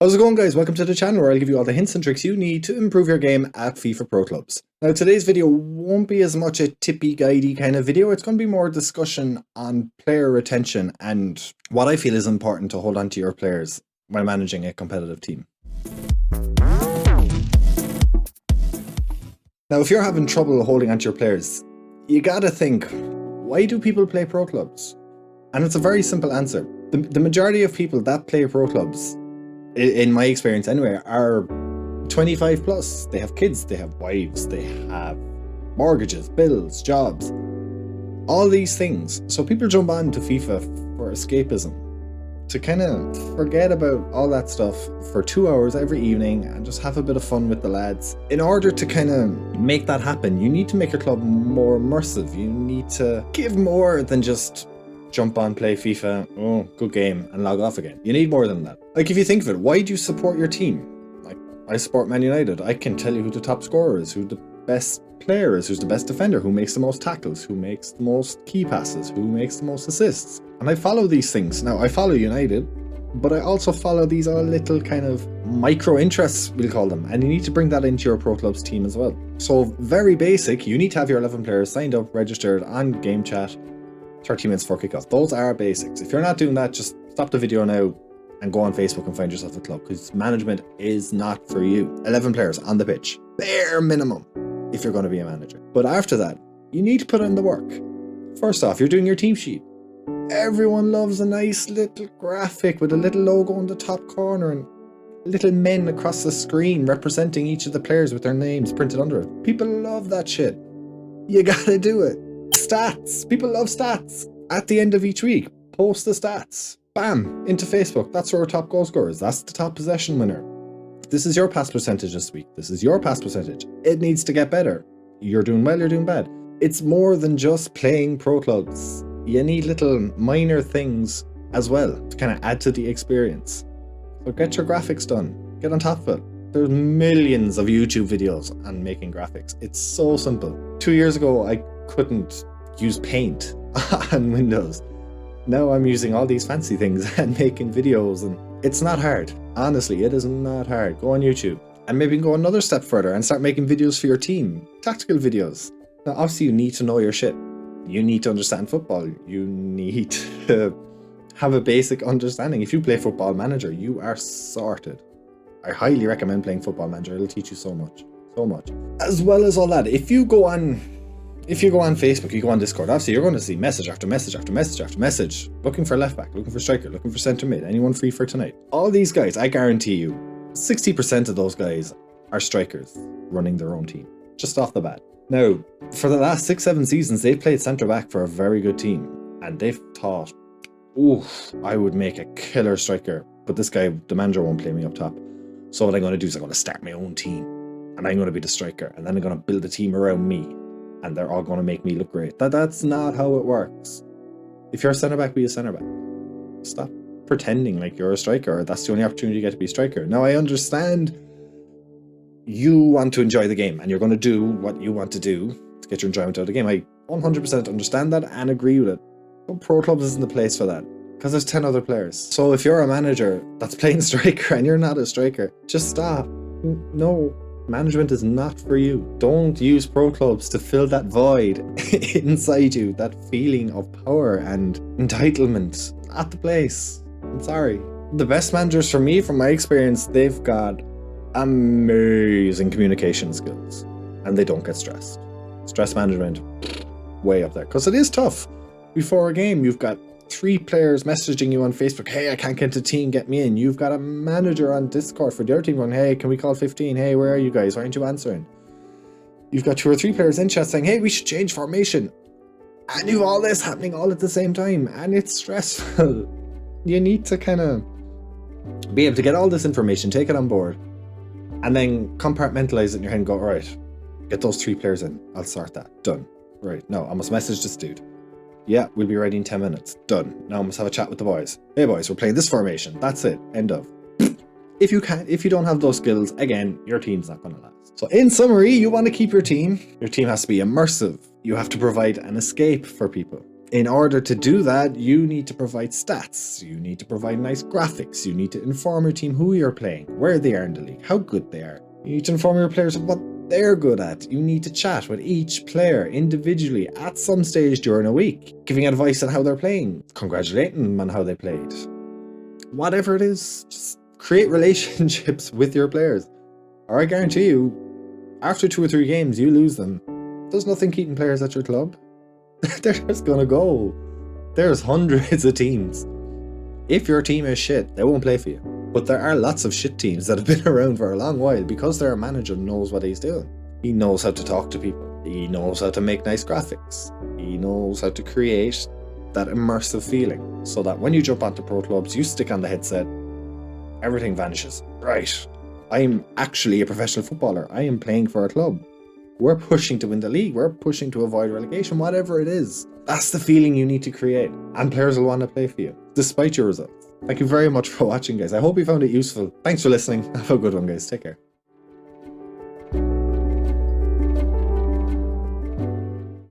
How's it going, guys? Welcome to the channel where I'll give you all the hints and tricks you need to improve your game at FIFA Pro Clubs. Now, today's video won't be as much a tippy guidey kind of video. It's going to be more discussion on player retention and what I feel is important to hold on to your players when managing a competitive team. Now, if you're having trouble holding on to your players, you gotta think, why do people play pro clubs? And it's a very simple answer. The majority of people that play pro clubs, in my experience anyway, are 25 plus. They have kids, they have wives, they have mortgages, bills, jobs, all these things. So people jump on to FIFA for escapism, to kind of forget about all that stuff for 2 hours every evening and just have a bit of fun with the lads. In order to kind of make that happen, you need to make your club more immersive. You need to give more than just jump on, play FIFA, oh, good game, and log off again. You need more than that. Like, if you think of it, why do you support your team? Like, I support Man United. I can tell you who the top scorer is, who the best player is, who's the best defender, who makes the most tackles, who makes the most key passes, who makes the most assists. And I follow these things. Now, I follow United, but I also follow these other little kind of micro interests, we'll call them, and you need to bring that into your Pro Clubs team as well. So, very basic, you need to have your 11 players signed up, registered on game chat, 30 minutes for kickoff. Those are basics. If you're not doing that, just stop the video now and go on Facebook and find yourself a club, because management is not for you. 11 players on the pitch, bare minimum, if you're going to be a manager. But after that, you need to put in the work. First off, you're doing your team sheet. Everyone loves a nice little graphic with a little logo in the top corner and little men across the screen representing each of the players with their names printed under it. People love that shit. You gotta do it. Stats. People love stats. At the end of each week, post the stats. Bam, into Facebook. That's our top goal scorers. That's the top possession winner. This is your pass percentage this week. This is your pass percentage. It needs to get better. You're doing well, you're doing bad. It's more than just playing pro clubs. You need little minor things as well to kind of add to the experience. So get your graphics done. Get on top of it. There's millions of YouTube videos on making graphics. It's so simple. 2 years ago, I couldn't use Paint on Windows. Now I'm using all these fancy things and making videos, and it's not hard. Honestly, it is not hard. Go on YouTube and maybe go another step further and start making videos for your team. Tactical videos. Now, obviously, you need to know your shit. You need to understand football. You need to have a basic understanding. If you play Football Manager, you are sorted. I highly recommend playing Football Manager. It'll teach you so much. So much. As well as all that, if you go on Facebook, you go on Discord, obviously you're going to see message after message after message after message, looking for left back, looking for striker, looking for centre mid, anyone free for tonight. All these guys, I guarantee you, 60% of those guys are strikers running their own team, just off the bat. Now, for the last 6-7 seasons, they've played centre back for a very good team, and they've thought, ooh, I would make a killer striker, but this guy, the manager, won't play me up top. So what I'm going to do is I'm going to start my own team, and I'm going to be the striker, and then I'm going to build a team around me, and they're all going to make me look great. That's not how it works. If you're a centre-back, be a centre-back. Stop pretending like you're a striker, or that's the only opportunity you get to be a striker. Now, I understand you want to enjoy the game, and you're going to do what you want to do to get your enjoyment out of the game. I 100% understand that and agree with it. But Pro Clubs isn't the place for that, because there's 10 other players. So if you're a manager that's playing striker and you're not a striker, just stop. No. Management is not for you. Don't use pro clubs to fill that void inside you, that feeling of power and entitlement. Not the place. I'm sorry. The best managers for me, from my experience, they've got amazing communication skills and they don't get stressed. Stress management, way up there. Because it is tough. Before a game, you've got 3 players messaging you on Facebook, hey, I can't get the team, get me in. You've got a manager on Discord for the other team going, hey, can we call 15? Hey, where are you guys? Why aren't you answering? You've got 2 or 3 players in chat saying, hey, we should change formation. And you've all this happening all at the same time, and it's stressful. You need to kind of be able to get all this information, take it on board, and then compartmentalize it in your head and go, all right, get those 3 players in. I'll sort that. Done. Right. No, I must message this dude. Yeah, we'll be ready in 10 minutes. Done. Now I must have a chat with the boys. Hey boys, we're playing this formation. That's it. End of. If you don't have those skills, again, your team's not going to last. So in summary, you want to keep your team. Your team has to be immersive. You have to provide an escape for people. In order to do that, you need to provide stats, you need to provide nice graphics, you need to inform your team who you're playing, where they are in the league, how good they are. You need to inform your players of what they're good at. You need to chat with each player individually at some stage during a week, giving advice on how they're playing, congratulating them on how they played. Whatever it is, just create relationships with your players. Or I guarantee you, after 2 or 3 games, you lose them. There's nothing keeping players at your club. They're just gonna go. There's hundreds of teams. If your team is shit, they won't play for you. But there are lots of shit teams that have been around for a long while because their manager knows what he's doing. He knows how to talk to people. He knows how to make nice graphics. He knows how to create that immersive feeling so that when you jump onto pro clubs, you stick on the headset, everything vanishes. Right, I'm actually a professional footballer. I am playing for a club. We're pushing to win the league. We're pushing to avoid relegation, whatever it is. That's the feeling you need to create. And players will want to play for you, despite your results. Thank you very much for watching, guys. I hope you found it useful. Thanks for listening. Have a good one, guys. Take care.